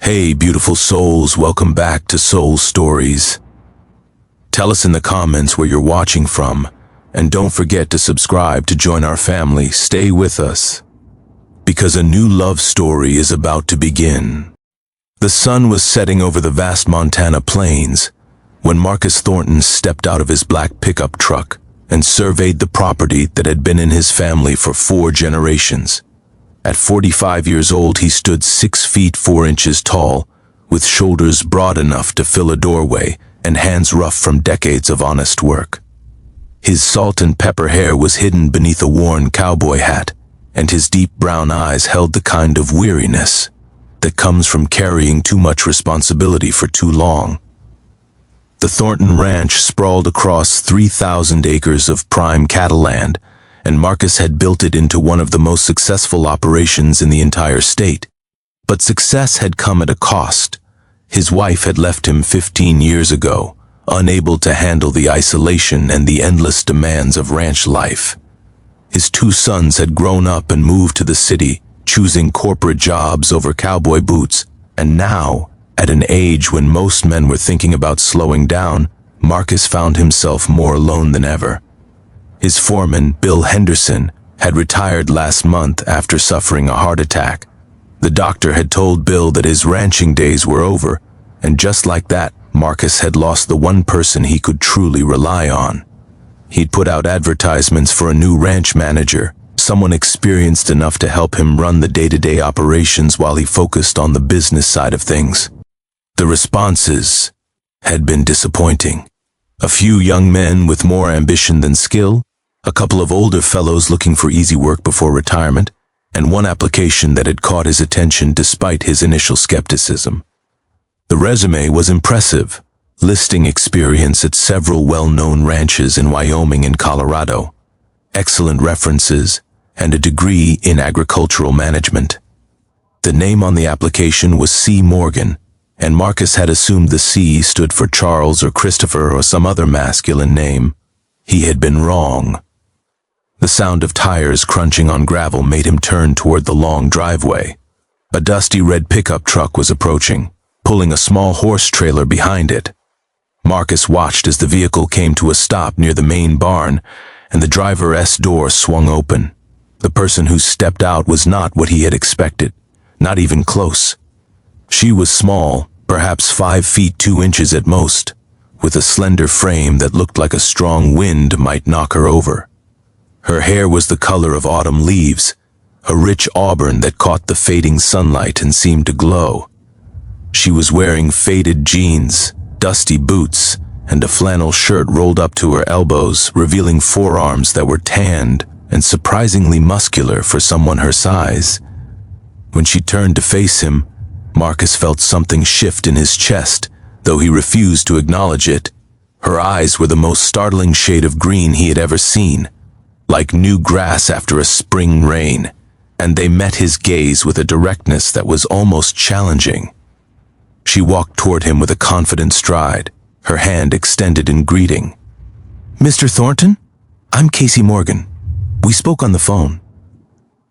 Hey, beautiful souls, welcome back to Soul Stories. Tell us in the comments where you're watching from, and don't forget to subscribe to join our family. Stay with us, because a new love story is about to begin. The sun was setting over the vast Montana plains when Marcus Thornton stepped out of his black pickup truck and surveyed the property that had been in his family for 4 generations. At 45 years old, he stood 6 feet 4 inches tall, with shoulders broad enough to fill a doorway and hands rough from decades of honest work. His salt and pepper hair was hidden beneath a worn cowboy hat, and his deep brown eyes held the kind of weariness that comes from carrying too much responsibility for too long. The Thornton Ranch sprawled across 3,000 acres of prime cattle land, and Marcus had built it into one of the most successful operations in the entire state. But success had come at a cost. His wife had left him 15 years ago, unable to handle the isolation and the endless demands of ranch life. His 2 sons had grown up and moved to the city, choosing corporate jobs over cowboy boots, and now, at an age when most men were thinking about slowing down, Marcus found himself more alone than ever. His foreman, Bill Henderson, had retired last month after suffering a heart attack. The doctor had told Bill that his ranching days were over, and just like that, Marcus had lost the one person he could truly rely on. He'd put out advertisements for a new ranch manager, someone experienced enough to help him run the day-to-day operations while he focused on the business side of things. The responses had been disappointing. A few young men with more ambition than skill, a couple of older fellows looking for easy work before retirement, and one application that had caught his attention despite his initial skepticism. The resume was impressive, listing experience at several well-known ranches in Wyoming and Colorado, excellent references, and a degree in agricultural management. The name on the application was C. Morgan, and Marcus had assumed the C stood for Charles or Christopher or some other masculine name. He had been wrong. The sound of tires crunching on gravel made him turn toward the long driveway. A dusty red pickup truck was approaching, pulling a small horse trailer behind it. Marcus watched as the vehicle came to a stop near the main barn, and the driver's door swung open. The person who stepped out was not what he had expected, not even close. She was small, perhaps 5 feet 2 inches at most, with a slender frame that looked like a strong wind might knock her over. Her hair was the color of autumn leaves, a rich auburn that caught the fading sunlight and seemed to glow. She was wearing faded jeans, dusty boots, and a flannel shirt rolled up to her elbows, revealing forearms that were tanned and surprisingly muscular for someone her size. When she turned to face him, Marcus felt something shift in his chest, though he refused to acknowledge it. Her eyes were the most startling shade of green he had ever seen, like new grass after a spring rain, and they met his gaze with a directness that was almost challenging. She walked toward him with a confident stride, her hand extended in greeting. "Mr. Thornton? I'm Casey Morgan. We spoke on the phone."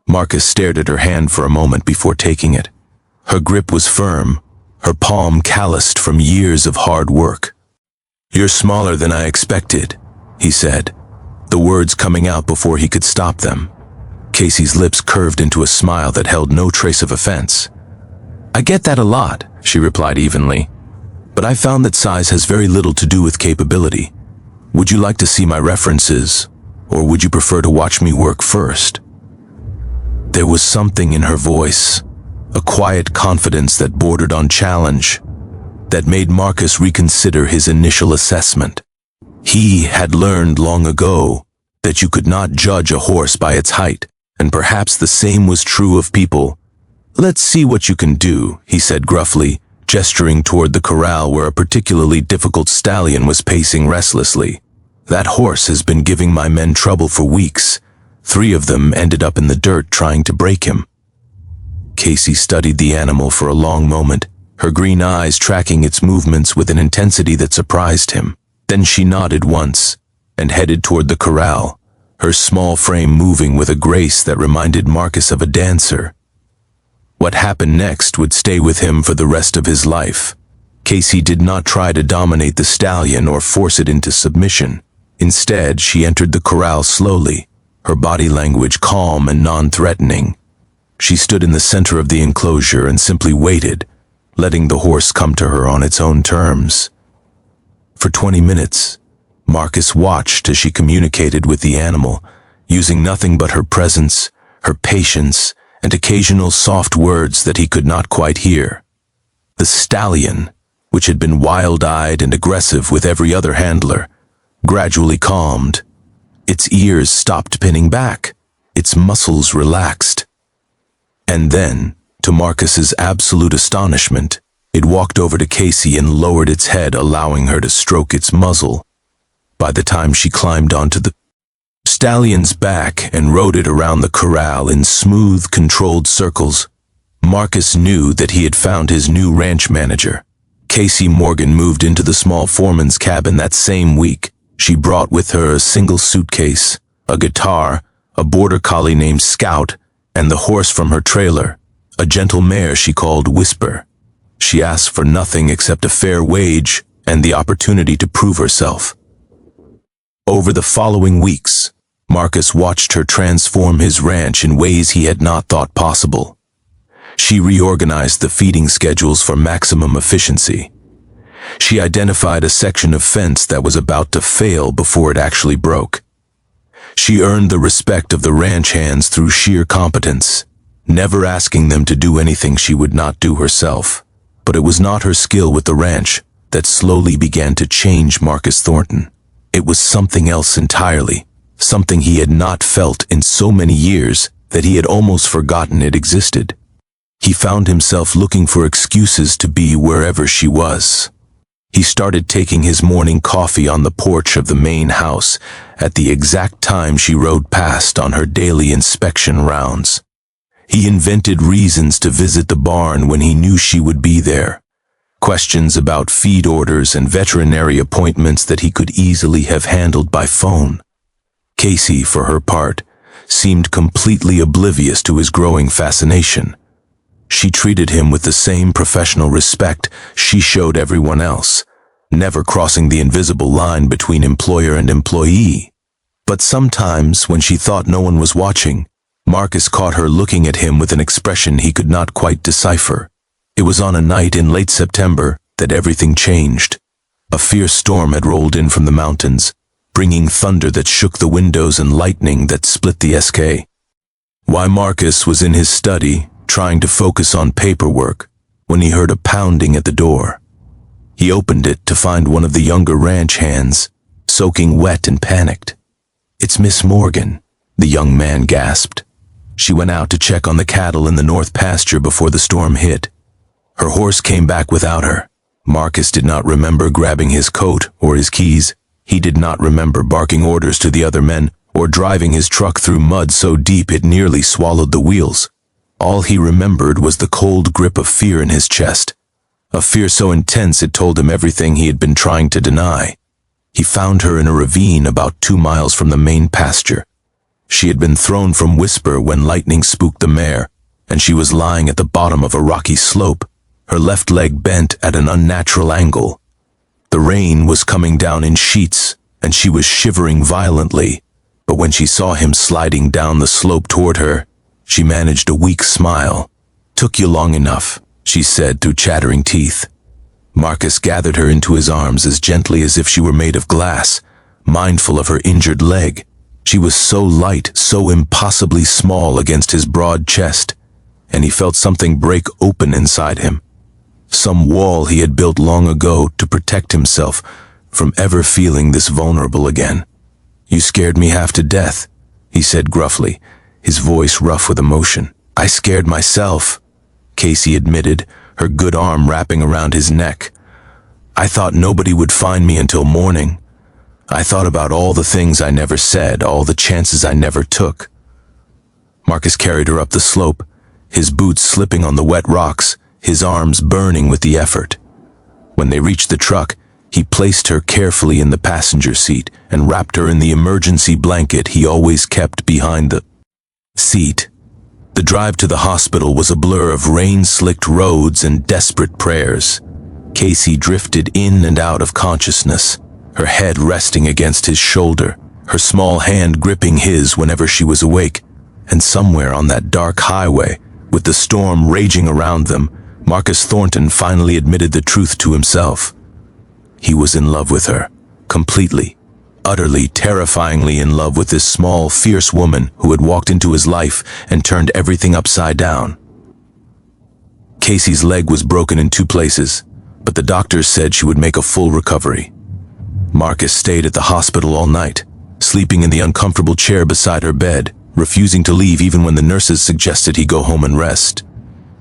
Marcus stared at her hand for a moment before taking it. Her grip was firm, her palm calloused from years of hard work. "You're smaller than I expected," he said, the words coming out before he could stop them. Casey's lips curved into a smile that held no trace of offense. "I get that a lot," she replied evenly, "but I found that size has very little to do with capability. Would you like to see my references, or would you prefer to watch me work first?" There was something in her voice, a quiet confidence that bordered on challenge, that made Marcus reconsider his initial assessment. He had learned long ago that you could not judge a horse by its height, and perhaps the same was true of people. "Let's see what you can do," he said gruffly, gesturing toward the corral where a particularly difficult stallion was pacing restlessly. "That horse has been giving my men trouble for weeks. 3 of them ended up in the dirt trying to break him." Casey studied the animal for a long moment, her green eyes tracking its movements with an intensity that surprised him. Then she nodded once and headed toward the corral, her small frame moving with a grace that reminded Marcus of a dancer. What happened next would stay with him for the rest of his life. Casey did not try to dominate the stallion or force it into submission. Instead, she entered the corral slowly, her body language calm and non-threatening. She stood in the center of the enclosure and simply waited, letting the horse come to her on its own terms. For 20 minutes, Marcus watched as she communicated with the animal, using nothing but her presence, her patience, and occasional soft words that he could not quite hear. The stallion, which had been wild-eyed and aggressive with every other handler, gradually calmed. Its ears stopped pinning back, its muscles relaxed. And then, to Marcus's absolute astonishment, it walked over to Casey and lowered its head, allowing her to stroke its muzzle. By the time she climbed onto the stallion's back and rode it around the corral in smooth, controlled circles, Marcus knew that he had found his new ranch manager. Casey Morgan moved into the small foreman's cabin that same week. She brought with her a single suitcase, a guitar, a border collie named Scout, and the horse from her trailer, a gentle mare she called Whisper. She asked for nothing except a fair wage and the opportunity to prove herself. Over the following weeks, Marcus watched her transform his ranch in ways he had not thought possible. She reorganized the feeding schedules for maximum efficiency. She identified a section of fence that was about to fail before it actually broke. She earned the respect of the ranch hands through sheer competence, never asking them to do anything she would not do herself. But it was not her skill with the ranch that slowly began to change Marcus Thornton. It was something else entirely, something he had not felt in so many years that he had almost forgotten it existed. He found himself looking for excuses to be wherever she was. He started taking his morning coffee on the porch of the main house at the exact time she rode past on her daily inspection rounds. He invented reasons to visit the barn when he knew she would be there. Questions about feed orders and veterinary appointments that he could easily have handled by phone. Casey, for her part, seemed completely oblivious to his growing fascination. She treated him with the same professional respect she showed everyone else, never crossing the invisible line between employer and employee. But sometimes, when she thought no one was watching, Marcus caught her looking at him with an expression he could not quite decipher. It was on a night in late September that everything changed. A fierce storm had rolled in from the mountains, bringing thunder that shook the windows and lightning that split the sky. While Marcus was in his study, trying to focus on paperwork, when he heard a pounding at the door. He opened it to find one of the younger ranch hands, soaking wet and panicked. "It's Miss Morgan," the young man gasped. She went out to check on the cattle in the north pasture before the storm hit. Her horse came back without her. Marcus did not remember grabbing his coat or his keys. He did not remember barking orders to the other men or driving his truck through mud so deep it nearly swallowed the wheels. All he remembered was the cold grip of fear in his chest, a fear so intense it told him everything he had been trying to deny. He found her in a ravine about 2 miles from the main pasture. She had been thrown from Whisper when lightning spooked the mare, and she was lying at the bottom of a rocky slope, her left leg bent at an unnatural angle. The rain was coming down in sheets, and she was shivering violently, but when she saw him sliding down the slope toward her, she managed a weak smile. "Took you long enough," she said through chattering teeth. Marcus gathered her into his arms as gently as if she were made of glass, mindful of her injured leg. She was so light, so impossibly small against his broad chest, and he felt something break open inside him. Some wall he had built long ago to protect himself from ever feeling this vulnerable again. "You scared me half to death," he said gruffly, his voice rough with emotion. "I scared myself," Casey admitted, her good arm wrapping around his neck. "I thought nobody would find me until morning. I thought about all the things I never said, all the chances I never took." Marcus carried her up the slope, his boots slipping on the wet rocks, his arms burning with the effort. When they reached the truck, he placed her carefully in the passenger seat and wrapped her in the emergency blanket he always kept behind the seat. The drive to the hospital was a blur of rain-slicked roads and desperate prayers. Casey drifted in and out of consciousness, her head resting against his shoulder, her small hand gripping his whenever she was awake. And somewhere on that dark highway, with the storm raging around them, Marcus Thornton finally admitted the truth to himself. He was in love with her, completely, utterly, terrifyingly in love with this small, fierce woman who had walked into his life and turned everything upside down. Casey's leg was broken in 2 places, but the doctors said she would make a full recovery. Marcus stayed at the hospital all night, sleeping in the uncomfortable chair beside her bed, refusing to leave even when the nurses suggested he go home and rest.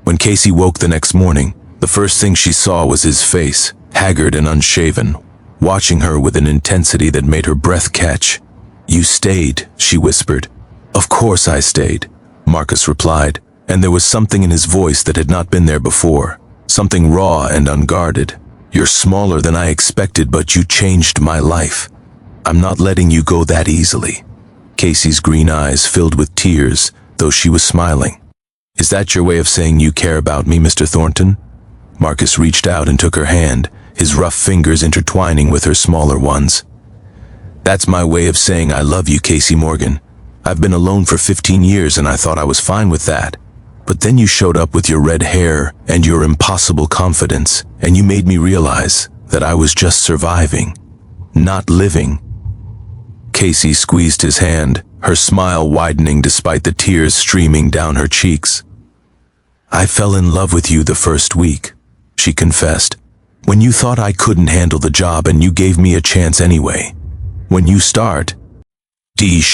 When Casey woke the next morning, the first thing she saw was his face, haggard and unshaven, watching her with an intensity that made her breath catch. "You stayed," she whispered. "Of course I stayed," Marcus replied, and there was something in his voice that had not been there before, something raw and unguarded. "You're smaller than I expected, but you changed my life. I'm not letting you go that easily." Casey's green eyes filled with tears, though she was smiling. "Is that your way of saying you care about me, Mr. Thornton?" Marcus reached out and took her hand, his rough fingers intertwining with her smaller ones. "That's my way of saying I love you, Casey Morgan. I've been alone for 15 years and I thought I was fine with that. But then you showed up with your red hair and your impossible confidence, and you made me realize that I was just surviving, not living." Casey squeezed his hand, her smile widening despite the tears streaming down her cheeks. "I fell in love with you the first week," she confessed, "when you thought I couldn't handle the job and you gave me a chance anyway. When you start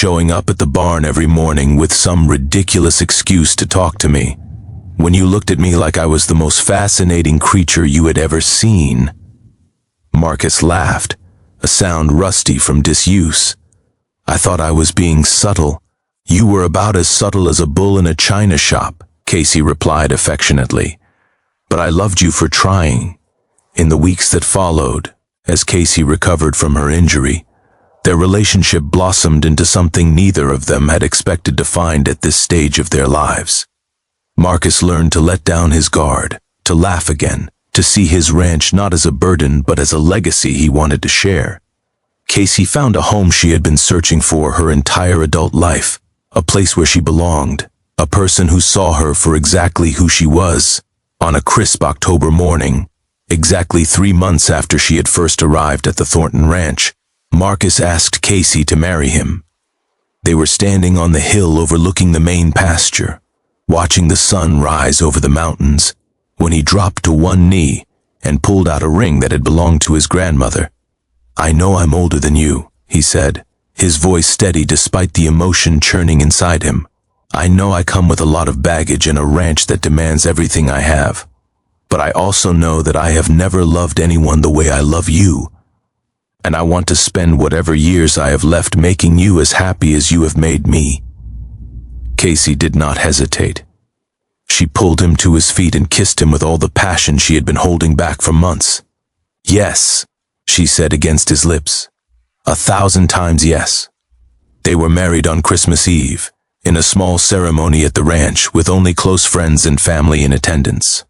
showing up at the barn every morning with some ridiculous excuse to talk to me. When you looked at me like I was the most fascinating creature you had ever seen." Marcus laughed, a sound rusty from disuse. "I thought I was being subtle." "You were about as subtle as a bull in a china shop," Casey replied affectionately. "But I loved you for trying." In the weeks that followed, as Casey recovered from her injury, their relationship blossomed into something neither of them had expected to find at this stage of their lives. Marcus learned to let down his guard, to laugh again, to see his ranch not as a burden but as a legacy he wanted to share. Casey found a home she had been searching for her entire adult life, a place where she belonged, a person who saw her for exactly who she was. On a crisp October morning, exactly 3 months after she had first arrived at the Thornton Ranch, Marcus asked Casey to marry him. They were standing on the hill overlooking the main pasture, watching the sun rise over the mountains, when he dropped to one knee and pulled out a ring that had belonged to his grandmother. "I know I'm older than you," he said, his voice steady despite the emotion churning inside him. "I know I come with a lot of baggage and a ranch that demands everything I have. But I also know that I have never loved anyone the way I love you. And I want to spend whatever years I have left making you as happy as you have made me." Casey did not hesitate. She pulled him to his feet and kissed him with all the passion she had been holding back for months. "Yes," she said against his lips. 1,000 times yes. They were married on Christmas Eve, in a small ceremony at the ranch with only close friends and family in attendance.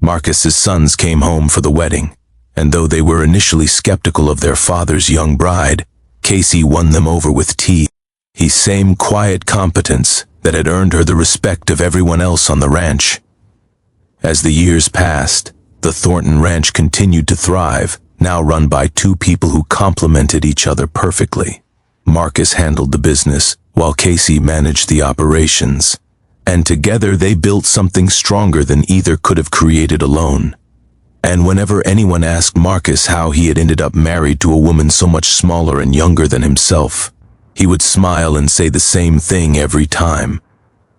Marcus's sons came home for the wedding, and though they were initially skeptical of their father's young bride, Casey won them over with tea, his same quiet competence that had earned her the respect of everyone else on the ranch. As the years passed, the Thornton Ranch continued to thrive, now run by 2 people who complemented each other perfectly. Marcus handled the business, while Casey managed the operations, and together they built something stronger than either could have created alone. And whenever anyone asked Marcus how he had ended up married to a woman so much smaller and younger than himself, he would smile and say the same thing every time.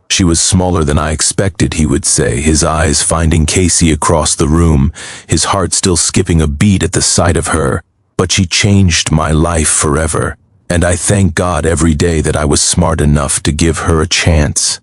"She was smaller than I expected," he would say, his eyes finding Casey across the room, his heart still skipping a beat at the sight of her. "But she changed my life forever, and I thank God every day that I was smart enough to give her a chance."